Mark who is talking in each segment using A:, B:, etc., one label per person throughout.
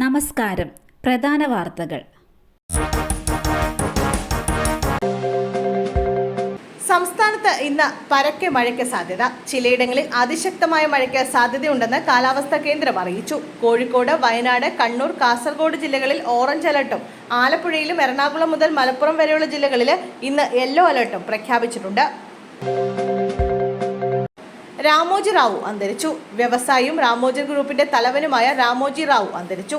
A: നമസ്കാരം. പ്രധാന വാർത്തകൾ.
B: സംസ്ഥാനത്ത് ഇന്ന് പരക്കെ മഴയ്ക്ക് സാധ്യത. ചിലയിടങ്ങളിൽ അതിശക്തമായ മഴയ്ക്ക് സാധ്യതയുണ്ടെന്ന് കാലാവസ്ഥാ കേന്ദ്രം അറിയിച്ചു. കോഴിക്കോട്, വയനാട്, കണ്ണൂർ, കാസർഗോഡ് ജില്ലകളിൽ ഓറഞ്ച് അലർട്ടും ആലപ്പുഴയിലും എറണാകുളം മുതൽ മലപ്പുറം വരെയുള്ള ജില്ലകളിൽ ഇന്ന് യെല്ലോ അലർട്ടും പ്രഖ്യാപിച്ചിട്ടുണ്ട്. രാമോജി റാവു അന്തരിച്ചു. വ്യവസായിയും രാമോജി ഗ്രൂപ്പിന്റെ തലവനുമായ രാമോജി റാവു അന്തരിച്ചു.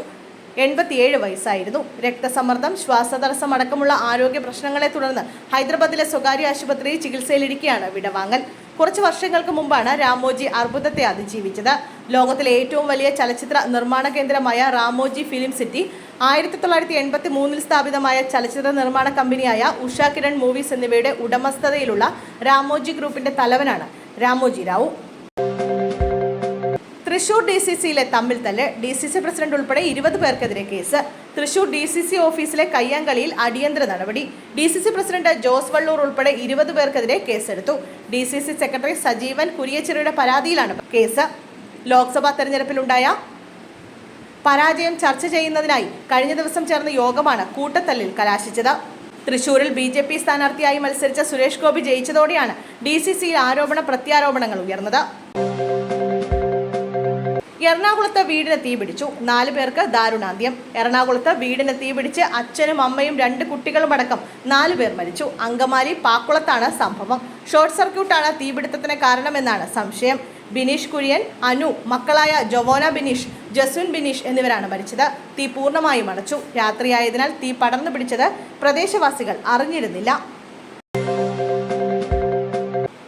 B: 87 വയസ്സായിരുന്നു. രക്തസമ്മർദ്ദം, ശ്വാസതടസ്സം അടക്കമുള്ള ആരോഗ്യ പ്രശ്നങ്ങളെ തുടർന്ന് ഹൈദരാബാദിലെ സ്വകാര്യ ആശുപത്രിയിൽ ചികിത്സയിലിരിക്കെയാണ് വിടവാങ്ങൽ. കുറച്ച് വർഷങ്ങൾക്ക് മുമ്പാണ് രാമോജി അർബുദത്തെ അതിജീവിച്ചത്. ലോകത്തിലെ ഏറ്റവും വലിയ ചലച്ചിത്ര നിർമ്മാണ കേന്ദ്രമായ രാമോജി ഫിലിം സിറ്റി 1983 സ്ഥാപിതമായ ചലച്ചിത്ര നിർമ്മാണ കമ്പനിയായ ഉഷ കിരൺ മൂവീസ് എന്നിവയുടെ ഉടമസ്ഥതയിലുള്ള രാമോജി ഗ്രൂപ്പിന്റെ തലവനാണ് രാമോജി റാവു. തൃശൂർ DCCയിലെ തമ്മിൽ തല്ല്. DCC പ്രസിഡന്റ് ഉൾപ്പെടെ 20 പേർക്കെതിരെ കേസ്. തൃശൂർ DCC ഓഫീസിലെ കയ്യാങ്കളിയിൽ അടിയന്തര നടപടി. DCC പ്രസിഡന്റ് ജോസ് വള്ളൂർ ഉൾപ്പെടെ 20 പേർക്കെതിരെ കേസെടുത്തു. DCC സെക്രട്ടറി സജീവൻ കുരിയച്ചിറയുടെ പരാതിയിലാണ് കേസ്. ലോക്സഭാ തെരഞ്ഞെടുപ്പിലുണ്ടായ പരാജയം ചർച്ച ചെയ്യുന്നതിനായി കഴിഞ്ഞ ദിവസം ചേർന്ന യോഗമാണ് കൂട്ടത്തല്ലിൽ കലാശിച്ചത്. തൃശൂരിൽ BJP സ്ഥാനാർത്ഥിയായി മത്സരിച്ച സുരേഷ് ഗോപി ജയിച്ചതോടെയാണ് DCCയിൽ ആരോപണ പ്രത്യാരോപണങ്ങൾ ഉയർന്നത്. എറണാകുളത്ത് വീടിന് തീപിടിച്ചു. 4 പേർക്ക് ദാരുണാന്ത്യം. എറണാകുളത്ത് വീടിന് തീപിടിച്ച് അച്ഛനും അമ്മയും 2 കുട്ടികളുമടക്കം 4 പേർ മരിച്ചു. അങ്കമാലി പാക്കുളത്താണ് സംഭവം. ഷോർട്ട് സർക്യൂട്ടാണ് തീപിടുത്തത്തിന് കാരണമെന്നാണ് സംശയം. ബിനീഷ് കുര്യൻ, അനു, മക്കളായ ജൊവോന ബിനീഷ്, ജസ്വിൻ ബിനീഷ് എന്നിവരാണ് മരിച്ചത്. തീ പൂർണ്ണമായും അണച്ചു. രാത്രിയായതിനാൽ തീ പടർന്നു പിടിച്ചത് പ്രദേശവാസികൾ അറിഞ്ഞിരുന്നില്ല.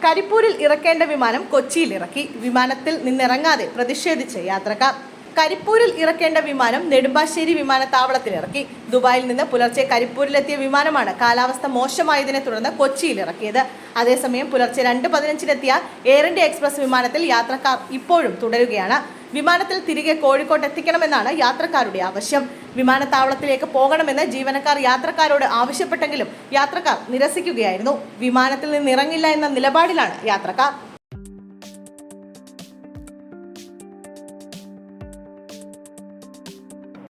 B: കരിപ്പൂരിൽ ഇറക്കേണ്ട വിമാനം കൊച്ചിയിൽ ഇറക്കി. വിമാനത്തിൽ നിന്നിറങ്ങാതെ പ്രതിഷേധിച്ച് യാത്രക്കാർ. കരിപ്പൂരിൽ ഇറക്കേണ്ട വിമാനം നെടുമ്പാശ്ശേരി വിമാനത്താവളത്തിൽ ഇറക്കി. ദുബായിൽ നിന്ന് പുലർച്ചെ കരിപ്പൂരിലെത്തിയ വിമാനമാണ് കാലാവസ്ഥ മോശമായതിനെ തുടർന്ന് കൊച്ചിയിൽ ഇറക്കിയത്. അതേസമയം പുലർച്ചെ 2:15-നെത്തിയ എയർ ഇന്ത്യ എക്സ്പ്രസ് വിമാനത്തിൽ യാത്രക്കാർ ഇപ്പോഴും തുടരുകയാണ്. വിമാനത്തിൽ തിരികെ കോഴിക്കോട്ട് എത്തിക്കണമെന്നാണ് യാത്രക്കാരുടെ ആവശ്യം. വിമാനത്താവളത്തിലേക്ക് പോകണമെന്ന് ജീവനക്കാർ യാത്രക്കാരോട് ആവശ്യപ്പെട്ടെങ്കിലും യാത്രക്കാർ നിരസിക്കുകയായിരുന്നു. വിമാനത്തിൽ നിന്നിറങ്ങില്ല എന്ന നിലപാടിലാണ് യാത്രക്കാർ.